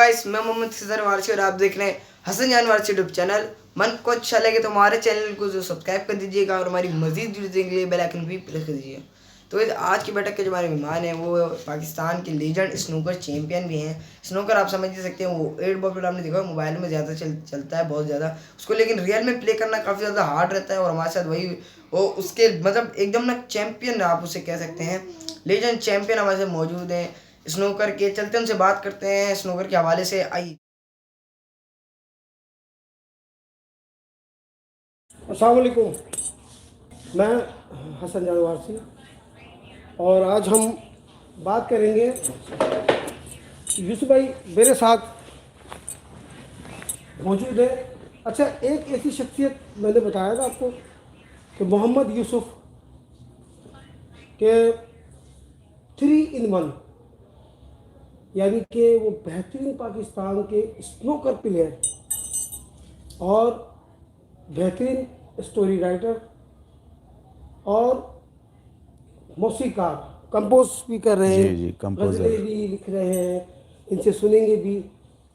Guys, मैं Mohammad scissor Warsi और आप देख रहे हैं हसन जान वारसी यूट्यूब चैनल। मन को अच्छा लगे तो हमारे चैनल को जो सब्सक्राइब कर दीजिएगा और हमारी मजीद वीडियो देखने के लिए बेल आइकन भी प्रेस कर दीजिए। तो आज की बैठक के जो हमारे मेहमान हैं वो पाकिस्तान के लीजेंड स्नूकर चैंपियन भी हैं। स्नूकर आप समझ ही सकते हैं, वो 8 बॉल पर आपने देखा मोबाइल में ज़्यादा चलता है बहुत ज़्यादा उसको, लेकिन रियल में प्ले करना काफ़ी ज़्यादा हार्ड रहता है। और हमारे साथ वही वो उसके मतलब एकदम ना चैंपियन आप उसे कह सकते हैं, लीजेंड चैंपियन हमारे साथ मौजूद हैं स्नूकर के। चलते उनसे बात करते हैं स्नूकर के हवाले से। आई अस्सलाम वालेकुम, मैं हसन जान वारसी और आज हम बात करेंगे। यूसुफ भाई मेरे साथ मौजूद है। अच्छा, एक ऐसी शख्सियत मैंने बताया था आपको कि मोहम्मद यूसुफ के 3 in 1, यानी कि वो बेहतरीन पाकिस्तान के स्नूकर प्लेयर और बेहतरीन स्टोरी राइटर और मौसीकार, कंपोज भी कर रहे हैं, जी कंपोजर गज़लें भी लिख रहे हैं, इनसे सुनेंगे भी,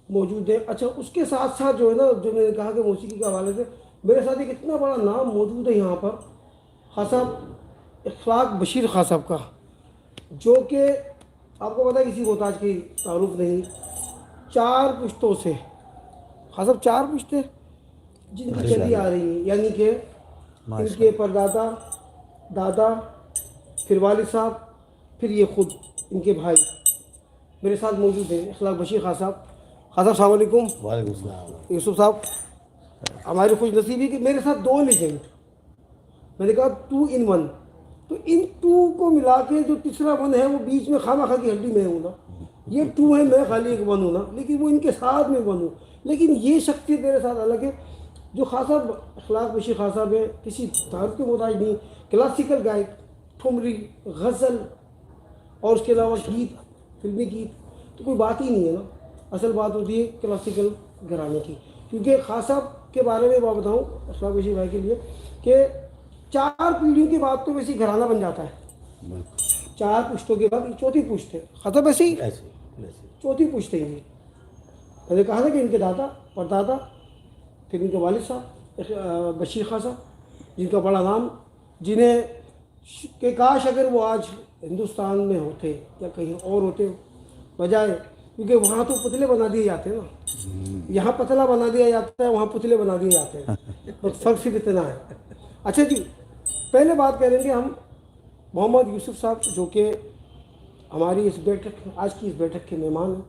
मौजूद है। अच्छा, उसके साथ साथ जो है ना, जो मैंने कहा कि मौसीकी के हवाले से मेरे साथ एक इतना बड़ा नाम मौजूद है यहाँ पर, खान साहब इखलाक बशीर खान साहब का, जो कि आपको पता है किसी मोहताज की तारुफ नहीं, 4 पुश्तों से, खान साहब 4 पुश्तें जिनकी चली आ रही हैं, यानी कि इनके परदादा, दादा, फिर वालिद साहब, फिर ये ख़ुद इनके भाई मेरे साथ मौजूद हैं। इखलाक बशीर खान साहब। खान साहब अस्सलाम वालेकुम। वालेकुम सलाम। यूसुफ साहब, हमारी खुश नसीबी कि मेरे साथ 2 लेजेंड, मैंने कहा 2 in 1, तो इन 2 को मिला के जो तीसरा 1 है वो बीच में खामा खा की हड्डी में हूँ ना, ये 2 है, मैं खाली एक 1 हूँ ना, लेकिन वो इनके साथ में 1 हूँ। लेकिन ये शख्सियत मेरे साथ अलग है। जो खान साहब इखलाक बशीर खान साहब है, किसी तारुफ के मोहताज नहीं, क्लासिकल गायक, ठुमरी, गज़ल और उसके अलावा गीत, फिल्मी गीत, तो कोई बात ही नहीं है ना। असल बात होती है क्लासिकल घराने की। क्योंकि खान साहब के बारे में मैं बताऊँ इखलाक बशीर भाई के लिए कि 4 पीढ़ियों के बाद तो वैसे ही घराना बन जाता है। 4 पुश्तों के बाद चौथी पुश्त है, खत्म ऐसे ही चौथी पुश्त है ये। मैंने कहा था कि इनके दादा, परदादा, फिर इनके वालिद साहब बशीर खान साहब, जिनका बड़ा नाम, जिन्हें के काश अगर वो आज हिंदुस्तान में होते या कहीं और होते बजाय, क्योंकि वहाँ तो पुतले बना दिए जाते हैं ना, यहाँ पतला बना दिया जाता है, वहाँ पुतले बना दिए जाते हैं, तो फ़र्क सिर्फ इतना है। अच्छा जी, पहले बात करेंगे हम मोहम्मद यूसुफ साहब, जो कि हमारी इस बैठक, आज की इस बैठक के मेहमान हैं।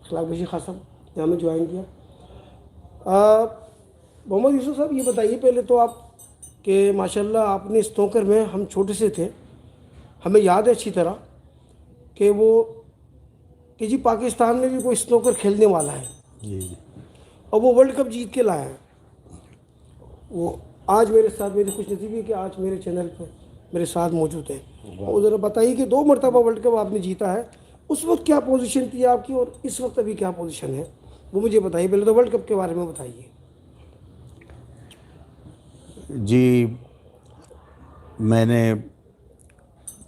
इखलाक बशीर खान साहब ने हमें ज्वाइन किया। मोहम्मद यूसुफ साहब, ये बताइए पहले तो आप कि माशाल्लाह आपने स्नूकर में, हम छोटे से थे, हमें याद है अच्छी तरह कि वो कि जी पाकिस्तान में भी कोई स्नूकर खेलने वाला है जी और वो वर्ल्ड कप जीत के लाया है। वो आज मेरे साथ, मेरी खुशनसीबी है कि आज मेरे चैनल पर मेरे साथ मौजूद है। और ज़रा बताइए कि 2 मरतबा वर्ल्ड कप आपने जीता है, उस वक्त क्या पोजीशन थी आपकी और इस वक्त अभी क्या पोजीशन है, वो मुझे बताइए। पहले तो वर्ल्ड कप के बारे में बताइए। जी, मैंने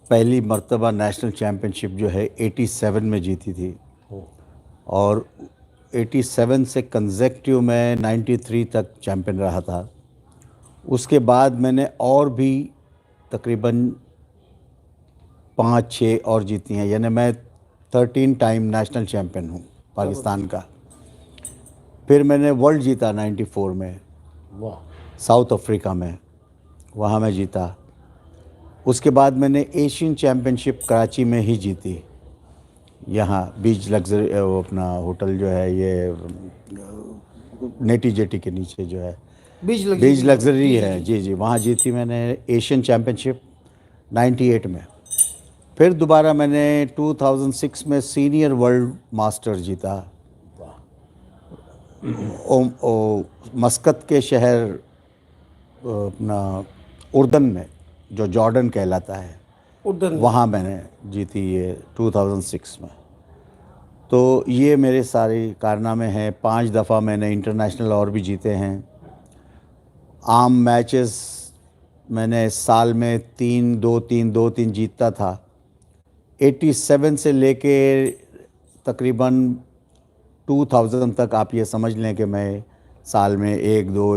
पहली मर्तबा नेशनल चैम्पियनशिप जो है 87 में जीती थी और 87 से कंसेक्टिव मैं 93 तक चैम्पियन रहा था। उसके बाद मैंने और भी तकरीबन 5-6 और जीती हैं, यानी मैं 13 टाइम नेशनल चैम्पियन हूँ पाकिस्तान का। फिर मैंने वर्ल्ड जीता 94 में, वाह, साउथ अफ्रीका में, वहाँ मैं जीता। उसके बाद मैंने एशियन चैम्पियनशिप कराची में ही जीती, यहाँ बीच लग्जरी, वो अपना होटल जो है ये नेटी जेटी के नीचे जो है बीच लग्जरी है, जी, वहाँ जीती मैंने एशियन चैम्पियनशिप 98 में। फिर दोबारा मैंने 2006 में सीनियर वर्ल्ड मास्टर जीता, मस्कत के शहर अपना उर्दन में, जो जॉर्डन कहलाता है, वहाँ मैंने जीती ये 2006 में। तो ये मेरे सारे कारनामे हैं। 5 दफ़ा मैंने इंटरनेशनल और भी जीते हैं। आम मैचेस मैंने साल में 3-2-3 जीतता था। 87 से लेके तकरीबन 2000 तक आप ये समझ लें कि मैं साल में 1 2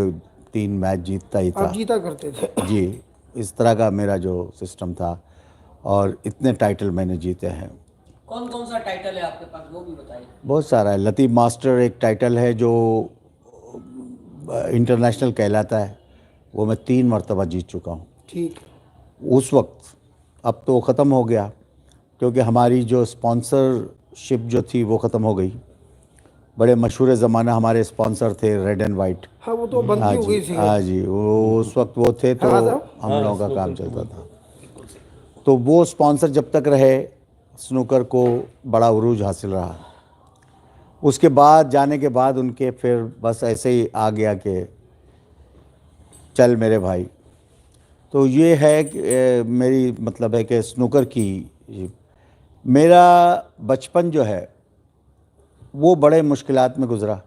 3 मैच जीतता ही था। आप जीता करते थे। जी, इस तरह का मेरा जो सिस्टम था और इतने टाइटल मैंने जीते हैं। कौन कौन सा टाइटल है आपके पास वो भी बताइए। बहुत सारा है। लतीफ़ मास्टर एक टाइटल है जो इंटरनेशनल कहलाता है, वो मैं 3 मरतबा जीत चुका हूँ ठीक। उस वक्त। अब तो ख़त्म हो गया क्योंकि हमारी जो स्पॉन्सरशिप जो थी वो ख़त्म हो गई। बड़े मशहूर ज़माना हमारे स्पॉन्सर थे रेड एंड वाइट। हाँ वो तो बंद हाँ हो गई जी, थी। हाँ जी, वो उस वक्त वो थे तो हाँ साहब। हम लोगों का काम चलता था। तो वो स्पॉन्सर जब तक रहे स्नूकर को बड़ा उरूज हासिल रहा। उसके बाद जाने के बाद उनके फिर बस ऐसे ही आ गया कि चल मेरे भाई। तो ये है कि मेरी मतलब है कि स्नूकर की मेरा बचपन जो है वो बड़े मुश्किलात में गुज़रा।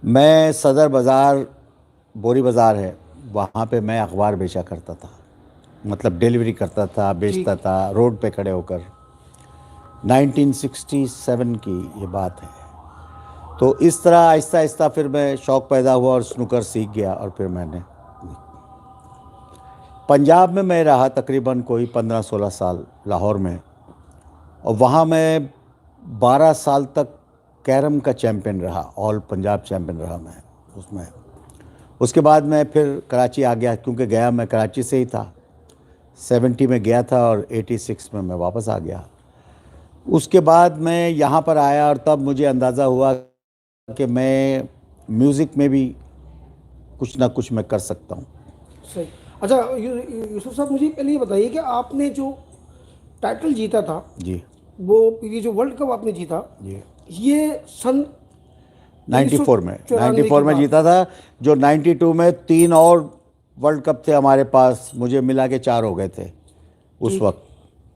मैं सदर बाज़ार, बोरी बाज़ार है, वहाँ पे मैं अखबार बेचा करता था, मतलब डिलीवरी करता था, बेचता था रोड पे खड़े होकर। 1967 की ये बात है। तो इस तरह आहिस्ता आहिस्ता फिर मैं शौक़ पैदा हुआ और स्नूकर सीख गया। और फिर मैंने पंजाब में मैं रहा तकरीबन कोई 15-16 साल लाहौर में, और वहाँ मैं 12 साल तक कैरम का चैम्पियन रहा, ऑल पंजाब चैम्पियन रहा मैं उसमें। उसके बाद मैं फिर कराची आ गया क्योंकि गया मैं कराची से ही था। 70 में गया था और 86 में मैं वापस आ गया। उसके बाद मैं यहाँ पर आया और तब मुझे अंदाज़ा हुआ कि मैं म्यूज़िक में भी कुछ ना कुछ मैं कर सकता हूँ। सही। अच्छा यूसुफ साहब, मुझे पहले ये बताइए कि आपने जो टाइटल जीता था जी वो, ये जो वर्ल्ड कप आपने जीता, जी, ये सन 94 में 94 94 में के जीता था। जो 92 में 3 और वर्ल्ड कप थे हमारे पास, मुझे मिला के 4 हो गए थे उस वक्त।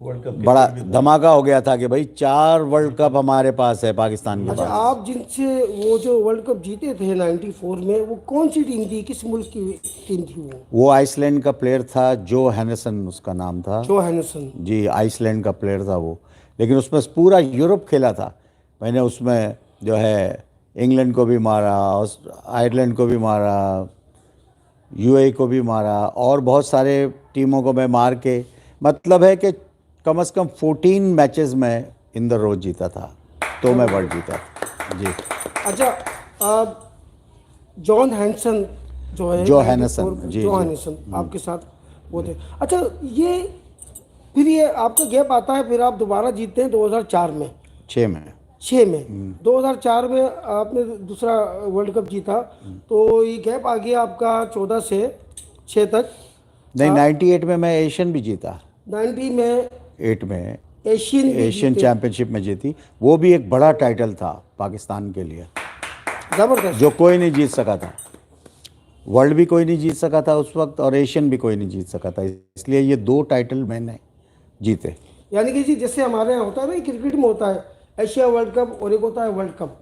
वर्ल्ड कप बड़ा धमाका हो गया था कि भाई 4 वर्ल्ड कप हमारे पास है, पाकिस्तान के अच्छा, पास। आप जिनसे वो जो वर्ल्ड कप जीते थे 94 में, वो कौन सी टीम थी, किस मुल्क की टीम थी वो? आइसलैंड का प्लेयर था, जो हैनसन उसका नाम था। जो हैनसन। जी, आइसलैंड का प्लेयर था वो, लेकिन उसमें पूरा यूरोप खेला था। मैंने उसमें जो है इंग्लैंड को भी मारा, आयरलैंड को भी मारा, यूएई को भी मारा, और बहुत सारे टीमों को मैं मार के, मतलब है कि कम से कम 14 मैचेस में इन द रोज जीता था, तो मैं वर्ल्ड जीता था। जी। अच्छा, जॉन हैनसन जो है, जो हैनसन, जी, जो जी। हैनसन आपके साथ वो थे। अच्छा, ये फिर ये आपका गैप आता है, फिर आप दोबारा जीतते हैं 2004 में, 6 में। 6 में 2004 में आपने दूसरा वर्ल्ड कप जीता। तो ये गैप आ गया आपका 14 से 6 तक। नहीं, 98 में मैं एशियन भी जीता। 90 में 8 में एशियन चैम्पियनशिप में जीती। वो भी एक बड़ा टाइटल था पाकिस्तान के लिए, ज़बरदस्त। जो कोई नहीं जीत सका था। वर्ल्ड भी कोई नहीं जीत सका था उस वक्त, और एशियन भी कोई नहीं जीत सका था। इसलिए ये 2 टाइटल मैंने जीते। यानी कि जी, जैसे हमारे यहाँ होता है ना, क्रिकेट में होता है एशिया वर्ल्ड कप और एक होता है वर्ल्ड कप,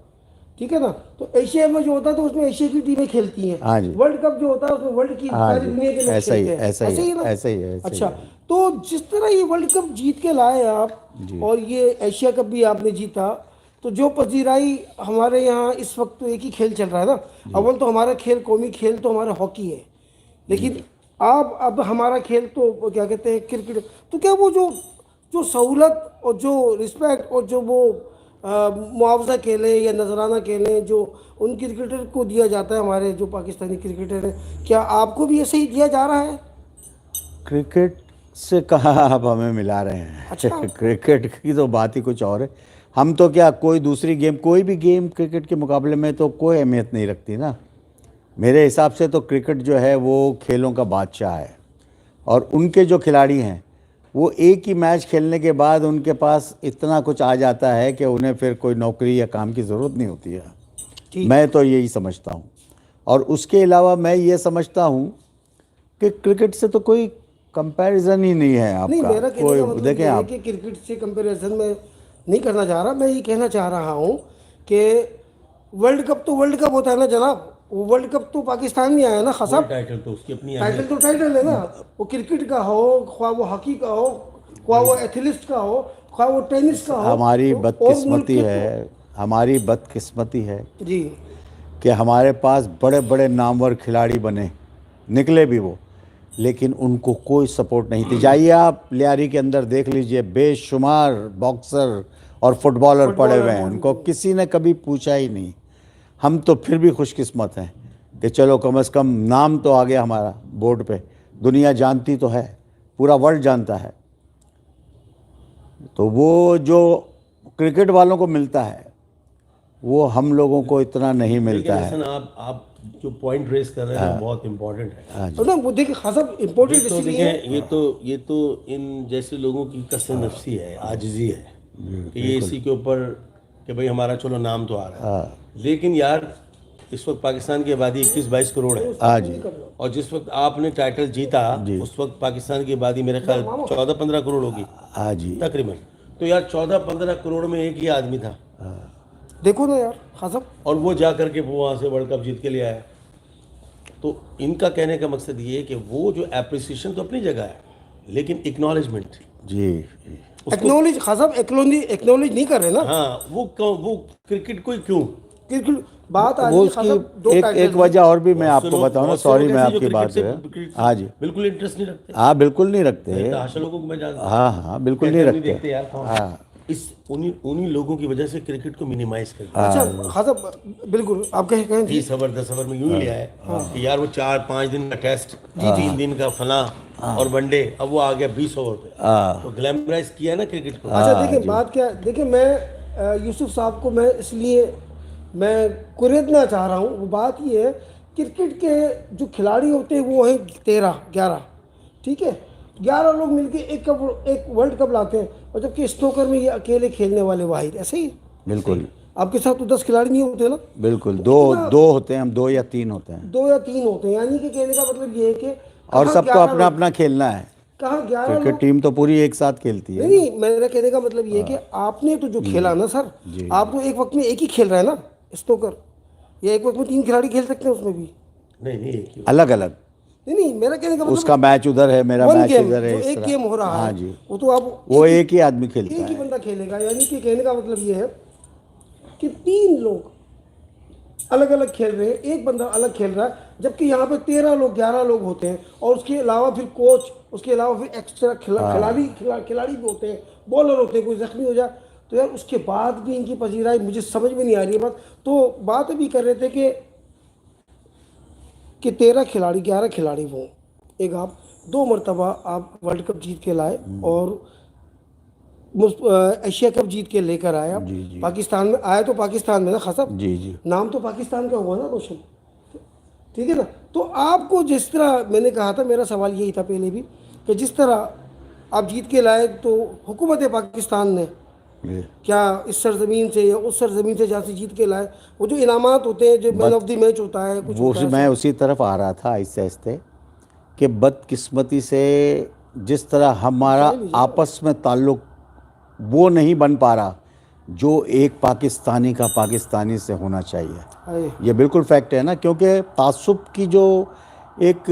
ठीक है ना? तो एशिया में जो होता है तो उसमें एशिया की टीमें खेलती हैं। हाँ जी। वर्ल्ड कप जो होता है उसमें वर्ल्ड की हाँ सारी जी, दुनिया के लोग ऐसा ही, खेलते हैं। ऐसा ही, ना? ऐसा ही है, ऐसा ही अच्छा, है। तो जिस तरह ये वर्ल्ड कप जीत के लाए आप, और ये एशिया कप भी आपने जीता, तो जो पजीराई हमारे यहाँ इस वक्त तो एक ही खेल चल रहा है ना। अव्वल तो हमारा खेल, कौमी खेल तो हमारा हॉकी है, लेकिन आप अब हमारा खेल तो क्या कहते हैं, क्रिकेट। तो क्या वो जो सहूलत और जो रिस्पेक्ट और जो वो मुआवजा खेलें या नजराना खेलें जो उन क्रिकेटर को दिया जाता है, हमारे जो पाकिस्तानी क्रिकेटर हैं, क्या आपको भी ऐसे ही दिया जा रहा है? क्रिकेट से कहाँ आप हमें मिला रहे हैं। अच्छा। क्रिकेट की तो बात ही कुछ और है। हम तो क्या, कोई दूसरी गेम, कोई भी गेम क्रिकेट के मुकाबले में तो कोई अहमियत नहीं रखती ना। मेरे हिसाब से तो क्रिकेट जो है वो खेलों का बादशाह है, और उनके जो खिलाड़ी हैं वो एक ही मैच खेलने के बाद उनके पास इतना कुछ आ जाता है कि उन्हें फिर कोई नौकरी या काम की ज़रूरत नहीं होती है। मैं तो यही समझता हूँ। और उसके अलावा मैं ये समझता हूँ कि क्रिकेट से तो कोई कंपैरिजन ही नहीं है आपका। नहीं, मेरा कहने कोई का मतलब देखें ये है आप, कि क्रिकेट से कंपैरिजन में नहीं करना चाह रहा। मैं ये कहना चाह रहा हूँ कि वर्ल्ड कप तो वर्ल्ड कप होता है ना जनाब। वो वर्ल्ड कप तो पाकिस्तान में आया ना खसाब। टाइटल तो उसकी अपनी टाइटल तो टाइटल है ना। वो क्रिकेट का हो, ख्वाह वो हॉकी का हो, ख्वाह वो एथलीट का हो, खा वो टेनिस का हो, हमारी और बदकिस्मती मुल्क के है, हमारी बदकिस्मती है जी कि हमारे पास बड़े बड़े नामवर खिलाड़ी बने, निकले भी वो, लेकिन उनको कोई सपोर्ट नहीं थी। जाइए आप लियारी के अंदर देख लीजिए, बेशुमार बॉक्सर और फुटबॉलर पड़े हुए हैं, उनको किसी ने कभी पूछा ही नहीं। हम तो फिर भी खुशकिस्मत हैं कि चलो कम से कम नाम तो आ गया हमारा बोर्ड पे, दुनिया जानती तो है, पूरा वर्ल्ड जानता है। तो वो जो क्रिकेट वालों को मिलता है वो हम लोगों को इतना नहीं मिलता है। लेकिन आप जो पॉइंट रेस कर रहे हैं वो बहुत इम्पोर्टेंट है। तो ना वो देखिए खास साहब इम्पोर्टेंट तो इसलिए है देखें, ये तो इन जैसे लोगों की कसर नफसी है, आजिज़ी है कि ये इसी के ऊपर कि भाई हमारा चलो नाम तो आ रहा है, लेकिन यार इस वक्त पाकिस्तान की आबादी 21-22 करोड़ है। हाँ जी, और जिस वक्त आपने टाइटल जीता उस वक्त पाकिस्तान की आबादी मेरे ख्याल 14-15 करोड़ होगी हाँ जी। तकरीबन। तो यार 14-15 करोड़ में एक ही आदमी था, देखो ना यार खास साहब, और वो जा करके वो वहाँ से वर्ल्ड कप जीत के ले आया। तो इनका कहने का मकसद ये है कि वो जो एप्रिसिएशन तो अपनी जगह है, लेकिन एक्नॉलेजमेंट जी एक्नॉलेज खास साहब एक्नॉलेज नहीं कर रहे ना। हाँ, वो क्रिकेट को ही क्यों क्योंकि बात आ वो रही है खास साहब उसकी दो एक टाइटल्स वजह और भी मैं आपको सुनो, बताऊं ना, बहुत से सॉरी लोग मैं ऐसे जो आपकी बात क्रिकेट से हाँ जी, बिल्कुल इंटरेस्ट नहीं रखते। हाँ बिल्कुल नहीं रखते, ताशा लोगों को मैं जानता हूं। हाँ हाँ बिल्कुल नहीं देखते रखते। यार कौन? हाँ इस उन्हीं लोगों की वजह से क्रिकेट को मिनिमाइज कर दिया। अच्छा खास साहब बिल्कुल आप कहें 30 ओवर 10 ओवर में यूं ही लिया है कि यार वो 4-5 दिन का टेस्ट, 3 दिन का फला और वनडे, अब वो आ गया 20 ओवर पे। तो ग्लैमराइज किया ना क्रिकेट को। अच्छा देखिए बात क्या, देखिए मैं यूसुफ साहब को मैं इसलिए मैं कुरेदना चाह रहा हूँ। वो बात ये है क्रिकेट के जो खिलाड़ी होते हैं वो हैं 13-11, ठीक है, 11 लोग मिलके एक वर्ल्ड कप लाते हैं, और जबकि स्नूकर में ये अकेले खेलने वाले वाहिद, ऐसे ही बिल्कुल आपके साथ तो 10 खिलाड़ी नहीं होते ना, बिल्कुल, दो होते हैं हम, 2 या 3 होते हैं, 2 या 3 होते हैं। यानी कि कहने का मतलब ये है कि और कहाँ सबको 11 अपना लोग- अपना खेलना है। कहाँ 11 क्रिकेट लोग, टीम तो पूरी एक साथ खेलती है। नहीं मेरा कहने का मतलब ये है कि आपने तो जो खेला ना सर, आप तो एक वक्त में एक ही खेल रहे हैं ना स्नूकर, या एक वक्त में 3 खिलाड़ी खेल सकते हैं उसमें भी। नहीं एक ही। अलग अलग, नहीं मेरा कहने का मतलब उसका मैच उधर है, मेरा वन मैच गेम इधर है, जो इस एक तरह। गेम हो रहा हाँ है जी, वो तो आप वो एक ही आदमी खेलता एक ही है। बंदा खेलेगा। यानी कि कहने का मतलब ये है कि 3 लोग अलग अलग खेल रहे हैं, एक बंदा अलग खेल रहा है, जबकि यहाँ पे 13 लोग 11 लोग होते हैं, और उसके अलावा फिर कोच, उसके अलावा फिर एक्स्ट्रा खिलाड़ी भी होते हैं, बॉलर होते हैं, कोई जख्मी हो जाए तो यार उसके बाद भी इनकी पजीराई मुझे समझ में नहीं आ रही है। बात तो बात भी कर रहे थे कि 13 खिलाड़ी 11 खिलाड़ी वो, एक आप 2 मरतबा आप वर्ल्ड कप जीत के लाए और एशिया कप जीत के लेकर आए आप पाकिस्तान में आए, तो पाकिस्तान में ना खासा जी जी नाम तो पाकिस्तान का हुआ ना रोशन, ठीक है ना। तो आपको जिस तरह मैंने कहा था, मेरा सवाल यही था पहले भी कि जिस तरह आप जीत के लाए, तो हुकूमत पाकिस्तान ने क्या इस सरजमीन से या उस सरजमीन से जहाँ से जीत के लाए, वो जो इनामात होते हैं, जो मैन ऑफ द मैच होता है कुछ वो होता है, मैं उसी तरफ आ रहा था आहिस्ते आहिस्ते कि बदकिस्मती से जिस तरह हमारा आपस में ताल्लुक़ वो नहीं बन पा रहा जो एक पाकिस्तानी का पाकिस्तानी से होना चाहिए। हाय। ये बिल्कुल फैक्ट है ना, क्योंकि तासुब की जो एक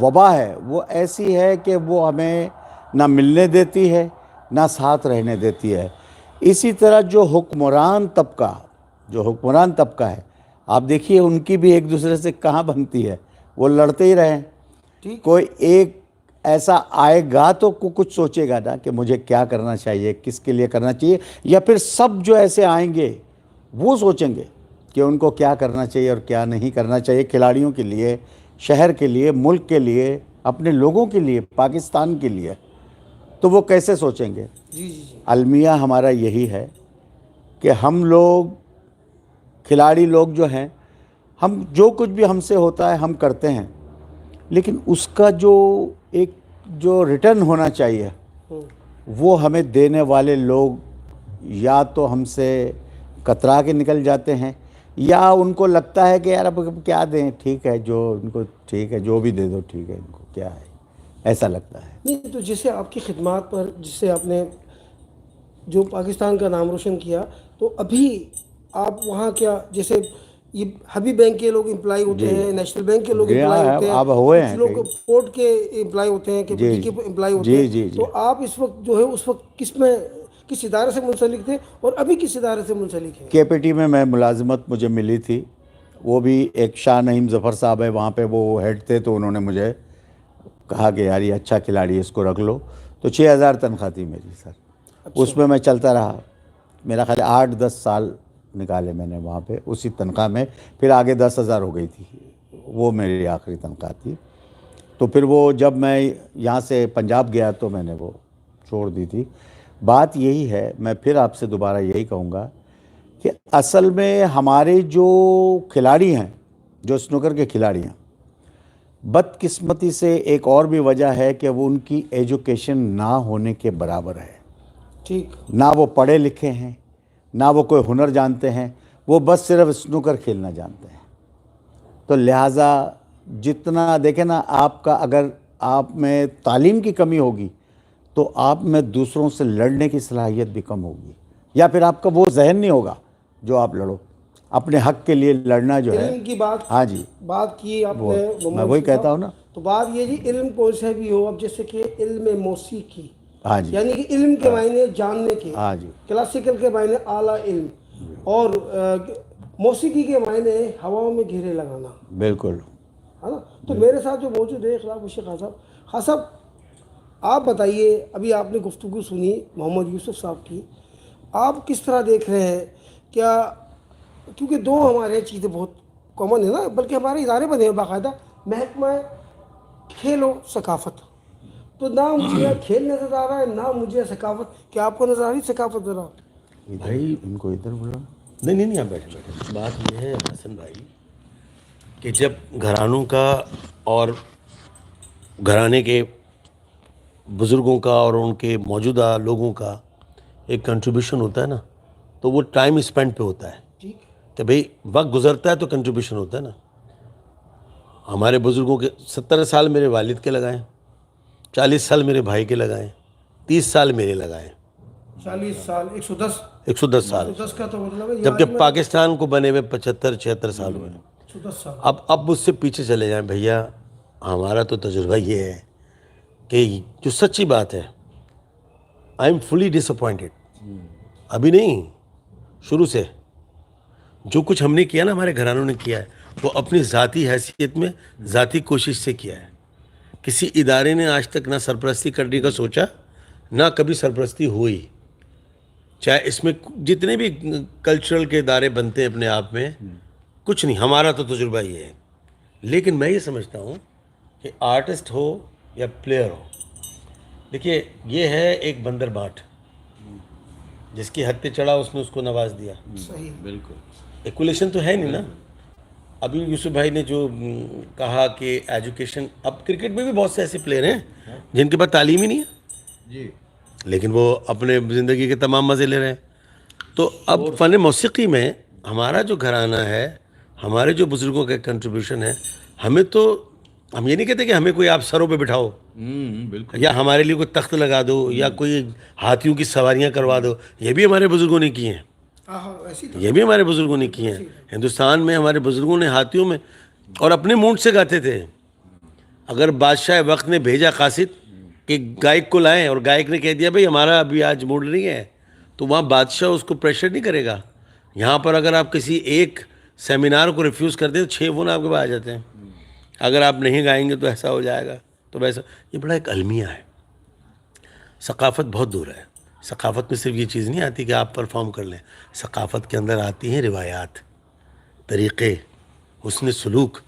वबा है वो ऐसी है कि वो हमें ना मिलने देती है ना साथ रहने देती है। इसी तरह जो हुक्मरान तबका है, आप देखिए उनकी भी एक दूसरे से कहाँ बनती है, वो लड़ते ही रहें। कोई एक ऐसा आएगा तो कुछ सोचेगा ना कि मुझे क्या करना चाहिए, किसके लिए करना चाहिए, या फिर सब जो ऐसे आएंगे वो सोचेंगे कि उनको क्या करना चाहिए और क्या नहीं करना चाहिए, खिलाड़ियों के लिए, शहर के लिए, मुल्क के लिए, अपने लोगों के लिए, पाकिस्तान के लिए, तो वो कैसे सोचेंगे। अलमिया हमारा यही है कि हम लोग खिलाड़ी लोग जो हैं, हम जो कुछ भी हमसे होता है हम करते हैं, लेकिन उसका जो रिटर्न होना चाहिए वो हमें देने वाले लोग या तो हमसे कतरा के निकल जाते हैं, या उनको लगता है कि यार अब क्या दें, ठीक है जो उनको ठीक है जो भी दे दो ठीक है, इनको क्या है, ऐसा लगता है। नहीं तो जैसे आपकी खिदमत पर, जिससे आपने जो पाकिस्तान का नाम रोशन किया, तो अभी आप वहाँ क्या, जैसे ये हबीब बैंक के लोग एम्प्लॉय होते हैं, नेशनल बैंक के लोग एम्प्लॉय होते हैं, अब हुए हैं कुछ लोग पोर्ट के एम्प्लॉय होते हैं, के एम्प्लॉय होते हैं, तो आप इस वक्त जो है उस वक्त किस में किस इदारे से मुंसलिक थे और अभी किस इदारे से मुंसलिक हैं? केपीटी में मैं मुलाजिमत मुझे मिली थी, वो भी एक शाह नईम ज़फ़र साहब है वहाँ पे, वो हेड थे, तो उन्होंने मुझे कहा कि यार ये अच्छा खिलाड़ी है, इसको रख लो। तो 6,000 तनख्वाह थी मेरी सर। उसमें मैं चलता रहा, मेरा ख्याल 8-10 साल निकाले मैंने वहाँ पे उसी तनख्वाह में। फिर आगे 10,000 हो गई थी, वो मेरी आखिरी तनख्वाह थी। तो फिर वो जब मैं यहाँ से पंजाब गया तो मैंने वो छोड़ दी थी। बात यही है, मैं फिर आपसे दोबारा यही कहूँगा कि असल में हमारे जो खिलाड़ी हैं, जो स्नूकर के खिलाड़ी हैं, बदकिस्मती से एक और भी वजह है कि वो उनकी एजुकेशन ना होने के बराबर है। ठीक, ना वो पढ़े लिखे हैं, ना वो कोई हुनर जानते हैं, वो बस सिर्फ स्नूकर खेलना जानते हैं। तो लिहाजा जितना देखें ना, आपका अगर आप में तालीम की कमी होगी तो आप में दूसरों से लड़ने की सलाहियत भी कम होगी, या फिर आपका वो जहन नहीं होगा जो आप लड़ो अपने हक के लिए लड़ना जो है। इल्म की बात, हाँ जी, बात की आपने मैं मोहम्मद वही साहब। कहता हूँ ना। तो बात ये जी, इल्म कौन सा भी हो, अब जैसे कि इल्म मौसीकी, हाँ जी, यानी कि इल्म के मायने जानने के, हाँ जी, क्लासिकल के मायने आला इल्म, और मौसीकी के मायने हवाओं में घेरे लगाना, बिल्कुल। है ना। तो मेरे साथ जो मौजूद है खिलाफ मुझे खान साहब, आप बताइए, अभी आपने गुफ्तगू सुनी मोहम्मद यूसुफ साहब की, आप किस तरह देख रहे हैं? क्या, क्योंकि दो हमारे चीज़ें बहुत कॉमन है ना, बल्कि हमारे इदारे बने हैं बाकायदा, महकमा खेल और सकाफत। तो ना मुझे खेल नज़र आ रहा है, ना मुझे सकाफत। क्या आपको नज़र आ रही सकाफत? ज़रा भाई इनको इधर बुला। नहीं, आप बैठे बैठे। बात यह है हसन भाई कि जब घरानों का और घराने के बुज़ुर्गों का और उनके मौजूदा लोगों का एक कंट्रीब्यूशन होता है ना, तो वो टाइम स्पेंड पे होता है। ठीक, कि भाई वक्त गुजरता है तो कंट्रीब्यूशन होता है ना। हमारे बुज़ुर्गों के 70 साल मेरे वालिद के लगाए, 40 साल मेरे भाई के लगाए, 30 साल मेरे लगाए, 40 साल, 110 110 साल, 110 का तो मतलब है, जबकि पाकिस्तान को बने हुए 75-76 साल हुए। 110 साल। अब मुझसे पीछे चले जाएं भैया, हमारा तो तजुर्बा ये है कि जो सच्ची बात है, आई एम फुली डिसअपॉइंटेड। अभी नहीं, शुरू से जो कुछ हमने किया ना, हमारे घरानों ने किया है, वो अपनी ज़ाती हैसियत में ज़ाती कोशिश से किया है। किसी इदारे ने आज तक ना सरपरस्ती करने का सोचा, ना कभी सरपरस्ती हुई। चाहे इसमें जितने भी कल्चरल के इदारे बनते हैं अपने आप में, कुछ नहीं, हमारा तो तजुर्बा ये है। लेकिन मैं ये समझता हूँ कि आर्टिस्ट हो या प्लेयर हो, देखिए ये है एक बंदर बाट, जिसकी हद पे चढ़ा उसने उसको नवाज दिया। सही, बिल्कुल, इक्वलेशन तो है नहीं ना। अभी यूसुफ भाई ने जो कहा कि एजुकेशन, अब क्रिकेट में भी बहुत से ऐसे प्लेयर हैं जिनके पास तालीम ही नहीं है जी, लेकिन वो अपने ज़िंदगी के तमाम मज़े ले रहे हैं। तो अब फ़न मौसीकी में हमारा जो घराना है, हमारे जो बुज़ुर्गों का कंट्रीब्यूशन है, हमें तो, हम ये नहीं कहते कि हमें कोई आप सरों पे बिठाओ, बिल्कुल, या हमारे लिए कोई तख्त लगा दो, या कोई हाथियों की सवारियां करवा दो। ये भी हमारे बुज़ुर्गों ने की हैं, ये भी हमारे बुज़ुर्गों ने किए हैं। हिंदुस्तान में हमारे बुज़ुर्गों ने हाथियों में, और अपने मुंड से गाते थे। अगर बादशाह वक्त ने भेजा कासिद कि गायक को लाएं, और गायक ने कह दिया भाई हमारा अभी आज मूड नहीं है, तो वहाँ बादशाह उसको प्रेशर नहीं करेगा। यहाँ पर अगर आप किसी एक सेमिनार को रिफ्यूज़ कर दें तो 6 फ़ोन आपके पास आ जाते हैं, अगर आप नहीं गाएंगे तो ऐसा हो जाएगा, तो वैसा। ये बड़ा एक अलमिया है। सकाफ़त बहुत दूर है। सकाफ़त में सिर्फ ये चीज़ नहीं आती कि आप परफॉर्म कर लें, सकाफ़त के अंदर आती हैं रिवायात, तरीक़े, हुस्न सलूक।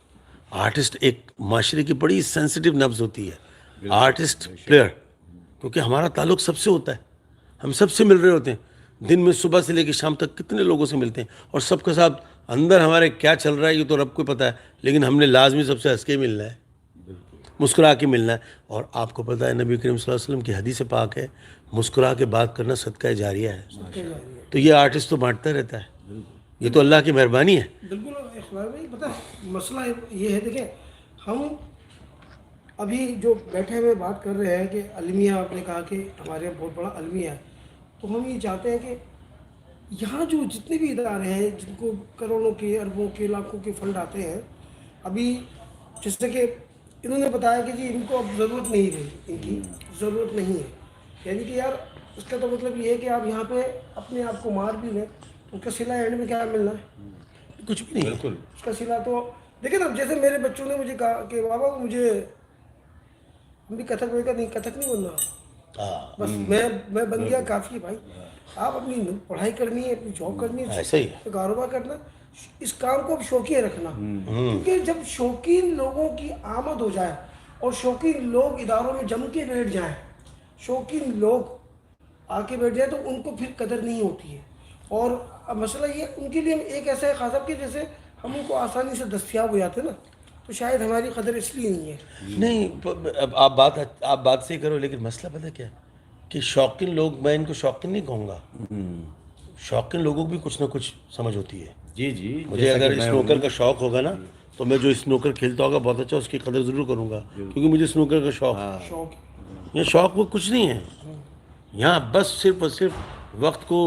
आर्टिस्ट एक माशरे की बड़ी सेंसिटिव नब्ज़ होती है, आर्टिस्ट प्लेयर, क्योंकि हमारा ताल्लुक़ सबसे होता है, हम सबसे मिल रहे होते हैं। दिन में सुबह से लेकर शाम तक कितने लोगों से मिलते हैं, और सबके साथ अंदर हमारे क्या चल रहा है ये तो रब को पता है, लेकिन हमने लाजमी सबसे हंस के मिलना है, मुस्कुरा के मिलना है। और आपको पता है नबी करीम सल्लल्लाहु अलैहि वसल्लम की हदीस पाक है, मुस्कुरा के बात करना सदका जारिया है। तो ये आर्टिस्ट तो बांटता रहता है, ये तो अल्लाह की मेहरबानी है। बिल्कुल इखलास भाई, पता है मसला ये है, देखें हम अभी जो बैठे हुए बात कर रहे हैं कि अलमिया, आपने कहा कि हमारे बहुत बड़ा अलमिया है, तो हम ये चाहते हैं कि यहाँ जो जितने भी इदारे हैं जिनको करोड़ों के, अरबों के, लाखों के फंड आते हैं, अभी जैसे कि इन्होंने बताया कि जी इनको अब ज़रूरत नहीं रही, इनकी ज़रूरत नहीं है, यानी कि यार उसका तो मतलब ये है कि आप यहाँ पे अपने आप को मार भी लें तो उसका सिला एंड में क्या मिलना है? कुछ भी नहीं। बिल्कुल। उसका सिला तो देखिए ना, जैसे मेरे बच्चों ने मुझे कहा कि बाबा मुझे हम भी कथक नहीं, कथक नहीं बनना, हाँ, बस मैं बन गया काफ़ी है भाई। आप अपनी पढ़ाई करनी है, अपनी जॉब करनी है, ऐसा ही है। तो कारोबार करना, इस काम को अब शौकिया रखना। क्योंकि जब शौकीन लोगों की आमद हो जाए और शौकीन लोग इदारों में जम के बैठ जाएं, शौकीन लोग आके बैठ जाए, तो उनको फिर कदर नहीं होती है। और अब मसला ये उनके लिए एक ऐसा है खास साहब कि जैसे हम उनको आसानी से दस्तियाब हो जाते हैं ना, तो शायद हमारी कदर इसलिए नहीं है। नहीं, अब आप बात सही करो, लेकिन मसला पता क्या है कि शौकीन लोग, मैं इनको शौकीन नहीं कहूँगा। शौकीन लोगों को भी कुछ ना कुछ समझ होती है। जी जी, मुझे जैसा अगर कि मैं स्नूकर हूँ। का शौक होगा ना, तो मैं जो स्नूकर खेलता होगा बहुत अच्छा, उसकी कदर ज़रूर करूँगा, क्योंकि मुझे स्नूकर का शौक है। शौक ये शौक वो कुछ नहीं है, यहाँ बस सिर्फ और सिर्फ वक्त को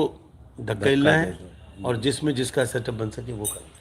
धकेलना है और जिसमें जिसका सेटअप बन सके वो करना।